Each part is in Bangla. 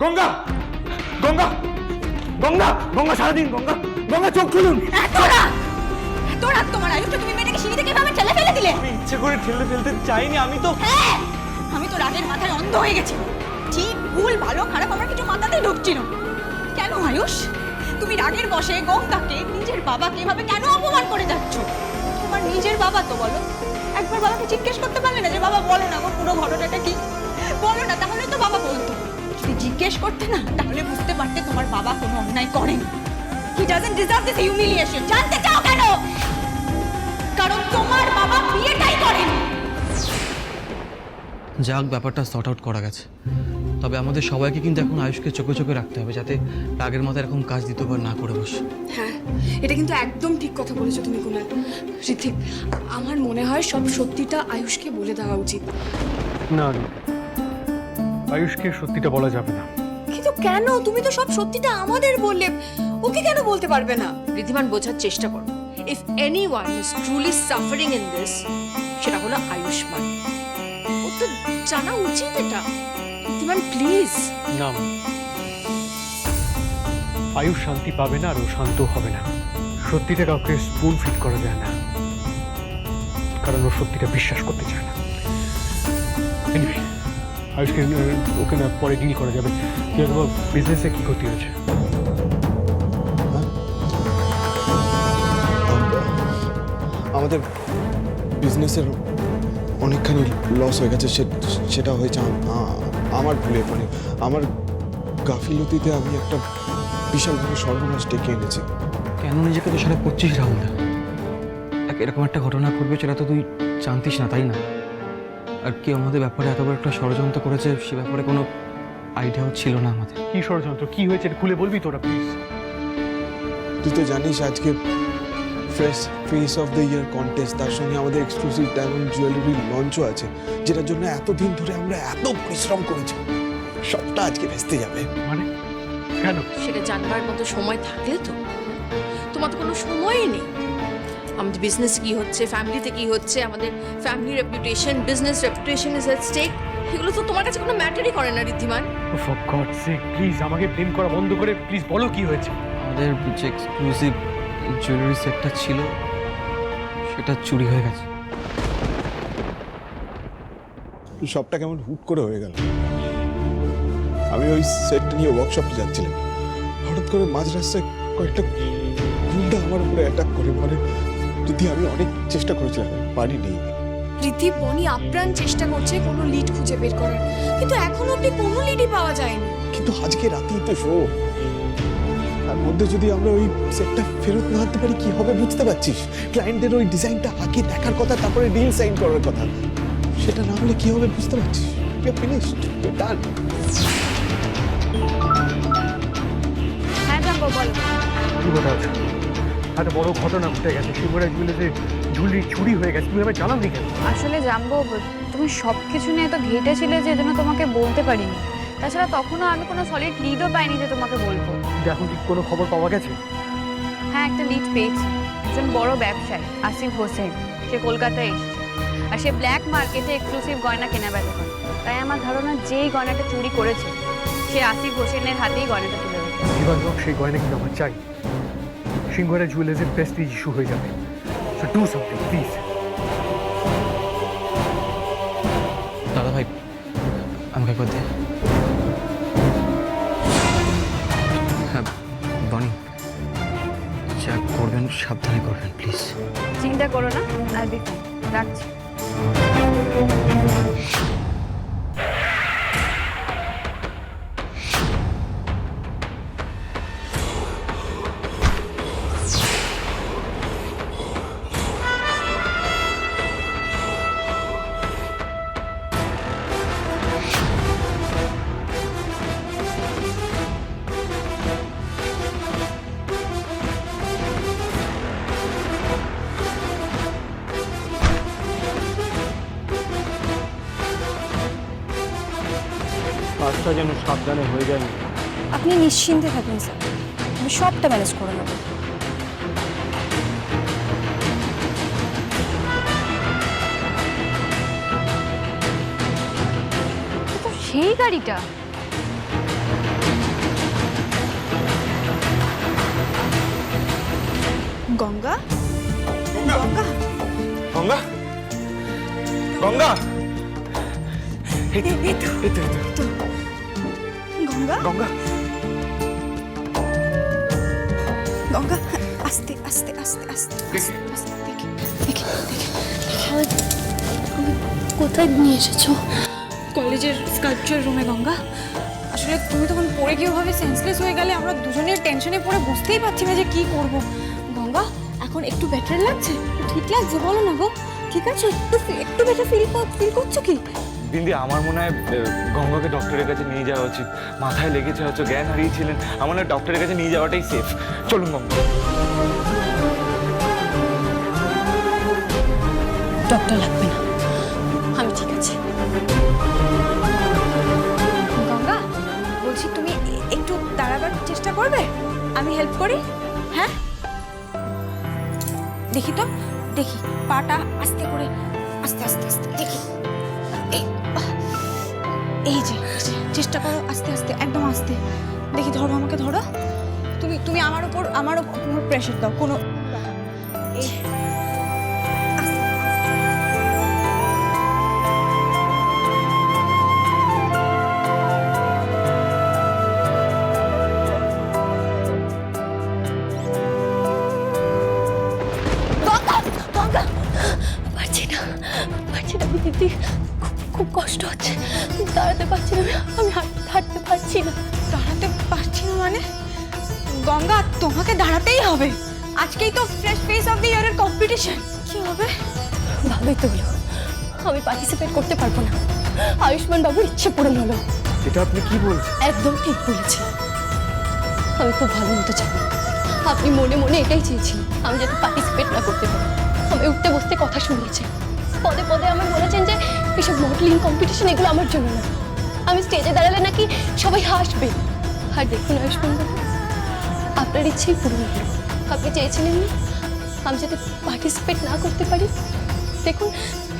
গঙ্গা গঙ্গা গঙ্গা গঙ্গা সারাদিন গঙ্গা গঙ্গা চোখ খুলুন। তোরা তোমার আয়ুষটা তুমি মেয়েটাকে সিঁড়ি থেকে কিভাবে ঠেলে ফেলে দিলে? আমি ইচ্ছে করে ঠেলে ফেলতে চাইনি, আমি তো হ্যাঁ, আমি তো রাগের মাথায় অন্ধ হয়ে গেছি। ঠিক ভুল ভালো খারাপ আমার কিছু মাথাতেই ঢুকছিল। কেন আয়ুষ তুমি রাগের বশে গঙ্গাকে নিজের বাবাকে এভাবে কেন অপমান করে যাচ্ছ? তোমার নিজের বাবা তো, বলো। একবার বাবাকে জিজ্ঞেস করতে পারলে না যে বাবা বলো না গো পুরো ঘটনাটা কি? বলো না, তাহলে তো বাবা বলতো। যদি জিজ্ঞেস করতে না তাহলে বুঝতে পারতে তোমার বাবা কোনো অন্যায় করেনি। He doesn't deserve this humiliation. জানতে চাও কেন? কারণ তোমার বাবা বিয়েটাই করেনি। যাক, ব্যাপারটা সর্ট আউট করা গেছে। তবে আমাদের সবাইকে কিন্তু এখন আয়ুষকে চোখে চোখে রাখতে হবে, যাতে রাগের মাথায় এরকম কাজ দ্বিতীয়বার না করে বসে। হ্যাঁ, এটা কিন্তু একদম ঠিক কথা বলেছো তুমি কুনাল। ঋত্বিক, আমার মনে হয় সব সত্যিটা আয়ুষকে বলে দেওয়া উচিত। না, আয়ুষকে সত্যিটা বলা যাবে না। কিন্তু কেন? তুমি তো সব সত্যিটা আমাদের বললে, ওকে কেন বলতে পারবে না? ঋদ্ধিমান, বোঝার চেষ্টা করো। If anyone is truly suffering in this, সেটা হলো আয়ুষ্মান। ও তো জানা উচিত এটা। ঋদ্ধিমান, প্লিজ। না, আয়ুষ শান্তি পাবে না আর ও শান্ত হবে না। সত্যিটা কাউকে স্পুন ফিট করা যায় না, কারণ ও সত্যিটা বিশ্বাস করতে চায় না। Anyway, আয়ুষকে ওকে না পরে ডিল করা যাবে। তোমার বিজনেসে কি ক্ষতি হয়েছে? আমাদের বিজনেসের অনেকখানি লস হয়ে গেছে। সেটা হয়েছে আমার ভুলে, মানে আমার গাফিলতিতে আমি একটা বিশাল বড় সর্বনাশ ডেকে এনেছি। কেন নিজেকে তো সারা করছিস রাহুল? এরকম একটা ঘটনা ঘটবে সেটা তো তুই জানতিস না, তাই না? আর কেউ আমাদের ব্যাপারে এত বড় একটা ষড়যন্ত্র করেছে সে ব্যাপারে কোনো আইডিয়াও ছিল না আমাদের। কি ষড়যন্ত্র, কি হয়েছে খুলে বলবি তোরা প্লিজ? তুই তো জানিস আজকে fresh face of the year contest, তার সঙ্গে আমাদের এক্সক্লুসিভ ডায়মন্ড জুয়েলারি লঞ্চও আছে, যেটার জন্য এতদিন ধরে আমরা এত পরিশ্রম করেছি। সবটা আজকে ভেস্তে যাবে। মানে কেন? সেটা জানবার মতো সময় থাকলে তো। তোমার তো কোনো সময়ই নেই। আমাদের বিজনেস কি হচ্ছে, ফ্যামিলিতে কি হচ্ছে, আমাদের family reputation, business reputation is at stake. এগুলো তো তোমার কাছে কোনো ম্যাটারই করে না Riddhiman. For God sake, please আমাকে ব্লেম করা বন্ধ করে প্লিজ বলো কি হয়েছে। আমাদের যে এক্সক্লুসিভ জুয়েলারি সেটটা ছিল সেটা চুরি হয়ে গেছে। সবটা কেমন হুট করে হয়ে গেল। আমি ওই সেটটা নিয়ে ওয়ার্কশপে যাচ্ছিলাম, হঠাৎ করে মাঝ রাস্তায় কয়েকটা গুন্ডা আমার উপরে অ্যাটাক করে। মানে যদি আমি অনেক চেষ্টা করেছিলাম, পারিনি। ঋদ্ধি বনি আপ্রাণ চেষ্টা করছে কোনো লিড খুঁজে বের করার, কিন্তু এখনো অব্দি কোনো লিডই পাওয়া যায়নি। কিন্তু আজকে রাতেই তো শো, তার মধ্যে যদি আমরা ওই সেটটা ফেরত না আনতে পারি কি হবে বুঝতে পারছিস? ক্লায়েন্টের ওই ডিজাইনটা আগে দেখার কথা, তারপরে ডিল সাইন করার কথা। সেটা না হলে কি হবে বুঝতে পারছিস? We are finished. We're done. হ্যাঁ জাম্বো, বলো। কি কথা আছে? এত বড় ঘটনা ঘটে গেছে, শিবরাজ জুয়েলার্সে ঝুলি চুরি হয়ে গেছে, তুমি আমার জানাওনি কেন? আসলে জানবো, তুমি সব কিছু নিয়ে তো ঘেটেছিলে যে এজন্য তোমাকে বলতে পারিনি। তাছাড়া তখনও আমি কোনো সলিড লিডও পাইনি যে তোমাকে বলবো। কিন্তু এখন কি কোনো খবর পাওয়া গেছে? হ্যাঁ, একটা লিড পেয়েছি। একজন বড় ব্যবসায়ী আসিফ হোসেন, সে কলকাতায় এসেছে আর সে ব্ল্যাক মার্কেটে এক্সক্লুসিভ গয়না কেনা বেচা করে। তাই আমার ধারণা যেই গয়নাটা চুরি করেছে সে আসিফ হোসেনের হাতেই গয়নাটা তুলে দেবে। জীবনযোগ সেই গয়না কিন্তু আমার চাই। সিংহরা জুয়েলার্সের প্রেস্টিজ ইস্যু হয়ে যাবে। So do something please. দাদা ভাই, আমাকে একবার দে। হ্যাঁ বনি, যা করবেন সাবধানে করবেন প্লিজ। চিন্তা করো না, আর বি ফাইন। রাখছি। কাজটা যেন সাবধানে হয়ে যায়। আপনি নিশ্চিন্তে থাকুন স্যার, আমি সবটা ম্যানেজ করে নেব। তো সেই গাড়িটা গঙ্গা গঙ্গা গঙ্গা গঙ্গা এই তো, এই তো, এই তো, এই তো। গঙ্গা গঙ্গা গঙ্গা আস্তে আস্তে আস্তে আস্তে আস্তে, আস্তে, দেখি দেখি দেখি কোথায় নিয়ে এসেছো? কলেজের স্কাল্পচার রুমে গঙ্গা। আসলে তুমি তখন পড়ে গিয়ে ওভাবে সেন্সলেস হয়ে গেলে আমরা দুজনের টেনশনে পড়ে বুঝতেই পারছি না যে কি করব। গঙ্গা এখন একটু বেটার লাগছে? ঠিক লাগছে বলো না গো, ঠিক আছে? একটু বেটার ফিল করছো কি? বিন্দি, আমার মনে হয় গঙ্গাকে ডক্টরের কাছে নিয়ে যাওয়া উচিত। মাথায় লেগেছে, হয়তো জ্ঞান হারিয়েছিলেন। আমার মনে হয় ডক্টরের কাছে নিয়ে যাওয়াটাই সেফ। চলুন গঙ্গা। ডক্টর লাগবে না, আমি ঠিক আছে। গঙ্গা বলছি তুমি একটু দাঁড়াবার চেষ্টা করবে, আমি হেল্প করি। হ্যাঁ দেখি তো, দেখি পাটা আস্তে করে, আস্তে আস্তে আস্তে দেখি। এই যে চেষ্টা করো আস্তে আস্তে, একদম আস্তে। দেখি ধরো, আমাকে ধরো। তুমি আমার উপর প্রেশার দাও। কোনো এই আস্তে, পারছি না দিদি, খুব কষ্ট হচ্ছে, দাঁড়াতে পারছি না, আমি হাঁটতে পারছি না। দাঁড়াতে পারছি না মানে? গঙ্গা তোমাকে দাঁড়াতেই হবে, আজকেই তো ফ্রেশ ফেস অফ দ্য ইয়ারের কম্পিটিশন। কি হবে? ভালোই তো হলো, আমি পার্টিসিপেট করতে পারবো না। আয়ুষ্মান বাবুর ইচ্ছে পূরণ হলো। এটা আপনি কি বলছেন? একদম ঠিক বলেছি, আমি খুব ভালো মতো জানি আপনি মনে মনে এটাই চেয়েছিলেন আমি যাতে পার্টিসিপেট না করতে পারি। আমি উঠতে বসতে কথা শুনিয়েছেন, পদে পদে আমি বলেছেন যে এসব মডেলিং কম্পিটিশন এগুলো আমার জন্য না, আমি স্টেজে দাঁড়ালে নাকি সবাই হাসবে। আর দেখুন আয়ুষ্মান বাবু, আপনার ইচ্ছেই পূরণ হলো। আপনি চেয়েছিলেন না আমি যাতে পার্টিসিপেট না করতে পারি, দেখুন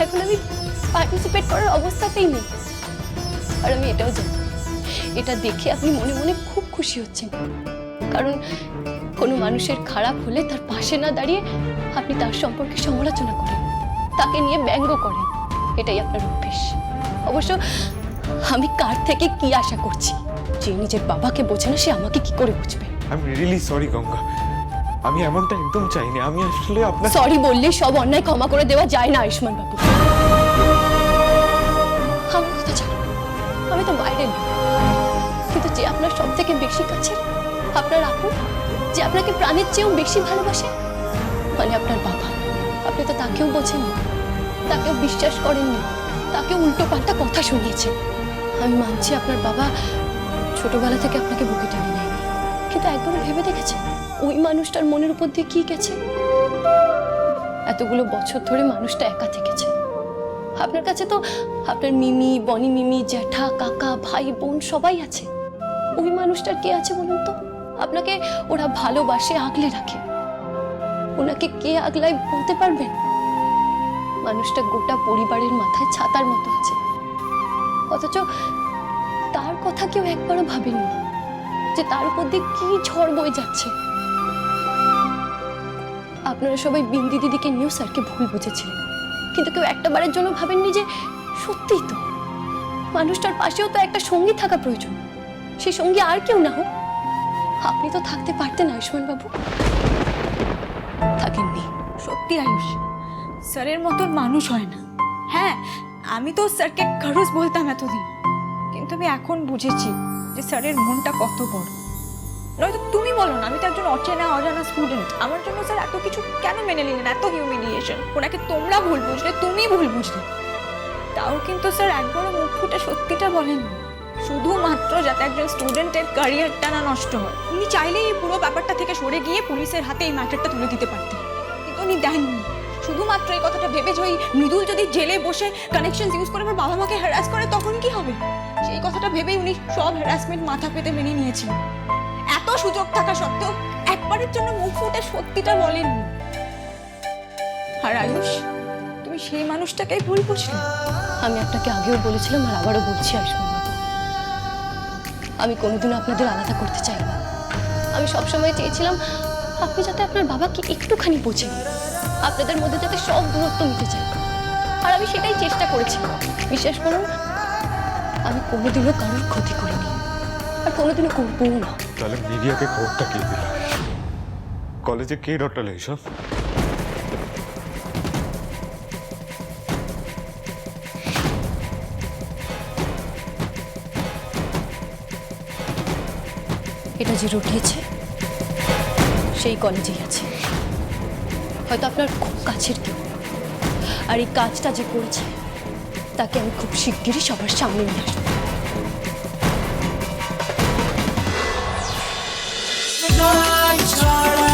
এখন আমি পার্টিসিপেট করার অবস্থাতেই নেই। আর আমি এটাও জানি, এটা দেখে আপনি মনে মনে খুব খুশি হচ্ছেন, কারণ কোনো মানুষের খারাপ হলে তার পাশে না দাঁড়িয়ে আপনি তার সম্পর্কে সমালোচনা করেন, তাকে নিয়ে ব্যঙ্গ করেন, এটাই আপনার অভ্যেস। অবশ্য আমি কার থেকে কি আশা করছি? যে নিজের বাবাকে বোঝে না সে আমাকে কি করে বুঝবে? I am really sorry Ganga, আমি এমনটা একদম চাইনি। আমি আসলে আপনার সরি বললে সব অন্যায় ক্ষমা করে দেওয়া যায় না আয়ুষ্মান বাবু। আমার কথা জানো, আমি তো বাইরের লোক, কিন্তু যে আপনার সব থেকে বেশি কাছে, আপনার আপন, যে আপনাকে প্রাণের চেয়েও বেশি ভালোবাসে, মানে আপনার বাবা, আপনি তো তাকেও বোঝেন না, তাকেও বিশ্বাস করেননি, তাকে উল্টো পাল্টা কথা শুনিয়েছেন। আমি মানছি আপনার বাবা ছোটবেলা থেকে আপনাকে বুকে টেনে নেয়নি, কিন্তু একবারও ভেবে দেখেছেন ওই মানুষটার মনের উপর দিয়ে কি গেছে? এতগুলো বছর ধরে মানুষটা একা থেকেছে। আপনার কাছে তো আপনার মিমি, বনি মিমি, জ্যাঠা, কাকা, ভাই, বোন সবাই আছে। ওই মানুষটার কে আছে বলুন তো? আপনাকে ওরা ভালোবাসে, আগলে রাখে। ওনাকে কে আগলায় বলতে পারবেন? মানুষটা গোটা পরিবারের মাথায় ছাতার মতো আছে, অথচ তার কথা কেউ একবারও ভাবেনি যে তার উপর দিয়ে কি ঝড় বয়ে যাচ্ছে। আপনারা সবাই বিন্দি দিদিকে নিয়েও স্যারকে ভুল বুঝেছিলেন, কিন্তু কেউ একটা বারের জন্য ভাবেননি যে সত্যিই তো মানুষটার পাশেও তো একটা সঙ্গী থাকা প্রয়োজন। সেই সঙ্গী আর কেউ না হোক, আপনি তো থাকতে পারতেন আয়ুষ্মান বাবু, থাকেননি। সত্যি আয়ুষ, স্যারের মতন মানুষ হয় না। হ্যাঁ, আমি তো স্যারকে খরচ বলতাম এতদিন, কিন্তু আমি এখন বুঝেছি যে স্যারের মনটা কত বড়। নয়তো তুমি বলো না, আমি তো একজন অচেনা অজানা স্টুডেন্ট, আমার জন্য স্যার এত কিছু কেন মেনে নিলেন? এত হিউমিলিয়েশন, ওনাকে তোমরা ভুল বুঝলে, তুমি ভুল বুঝলে। তাও কিন্তু স্যার একবারও মুখ ফুটে সত্যিটা বলেননি, শুধুমাত্র যাতে একজন স্টুডেন্টের ক্যারিয়ারটা না নষ্ট হয়। উনি চাইলেই এই পুরো ব্যাপারটা থেকে সরে গিয়ে পুলিশের হাতে এই ম্যাটারটা তুলে দিতে পারতেন, কিন্তু উনি দেননি। শুধুমাত্র এই কথাটা ভেবে যে ওই মৃদুল যদি জেলে বসে কানেকশন ইউজ করে আমার বাবা মাকে হ্যারাস করে তখন কি হবে, সেই কথাটা ভেবেই উনি সব হ্যারাসমেন্ট মাথা পেতে মেনে নিয়েছিলেন। এত সুযোগ থাকা সত্ত্বেও একবারের জন্য মুখ ফুটে সত্যিটা বলেননি। আর আয়ুষ, তুমি সেই মানুষটাকেই ভুল বুঝলে। আমি আপনাকে আগেও বলেছিলাম আর আবারও বলছি আয়ুষ্মান বাবু, আমি কোনোদিনও আপনাদের আলাদা করতে চাই না। আমি সবসময় চেয়েছিলাম আপনি যাতে আপনার বাবাকে একটুখানি বোঝেন, আপনাদের মধ্যে যাতে সব দূরত্ব মিটে যায়। আর আমি সেটাই চেষ্টা করেছি। বিশ্বাস করুন, আমি কোনোদিনও কারোর ক্ষতি করিনি, আর কোনোদিনও করবও না। তাহলে মিডিয়াকে খবরটা কে দিল? কলেজে কে রটালো এইসব? এটা যে রটিয়েছে সেই কলেজেই আছে, হয়তো আপনার খুব কাছের কেউ। আর এই কাজটা যে করেছে তাকে আমি খুব শিগগিরই সবার সামনে নিয়ে আসবো। Night,